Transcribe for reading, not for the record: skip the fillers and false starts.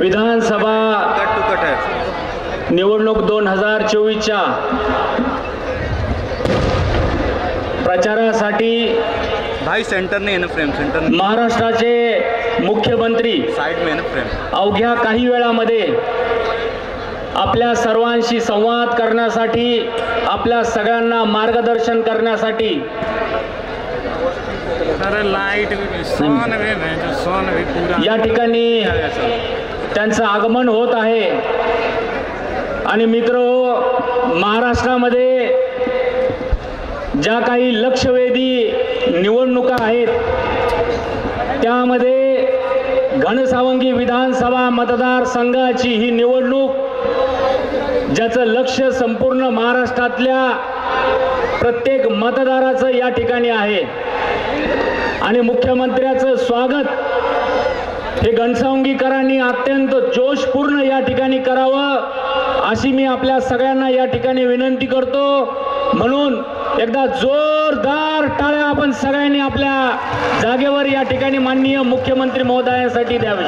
विधानसभा निवडणूक 2024च्या प्रचारासाठी भाई सेंटर नहीं है ना, फ्रेम सेंटर महाराष्ट्राचे मुख्यमंत्री साइड में है ना फ्रेम। अवघ्या काही वेळामध्ये आपल्या सर्वांशी संवाद करण्यासाठी, आपल्या सगळ्यांना मार्गदर्शन करण्यासाठी या ठिकाणी त्यांचं आगमन होत आहे। आणि मित्रहो, महाराष्ट्रामध्ये ज्या काही लक्षवेधी निवडणुका आहेत त्यामध्ये घनसावंगी विधानसभा मतदारसंघाची ही निवडणूक, ज्याचं लक्ष संपूर्ण महाराष्ट्रातल्या प्रत्येक मतदाराचं या ठिकाणी आहे आणि मुख्यमंत्र्याचं स्वागत हे घनसावंगीकरांनी अत्यंत जोशपूर्ण या ठिकाणी करावं अशी मी आपल्या सगळ्यांना या ठिकाणी विनंती करतो। म्हणून एकदा जोरदार टाळ्या आपण सगळ्यांनी आपल्या जागेवर या ठिकाणी माननीय मुख्यमंत्री महोदयांसाठी द्यावी।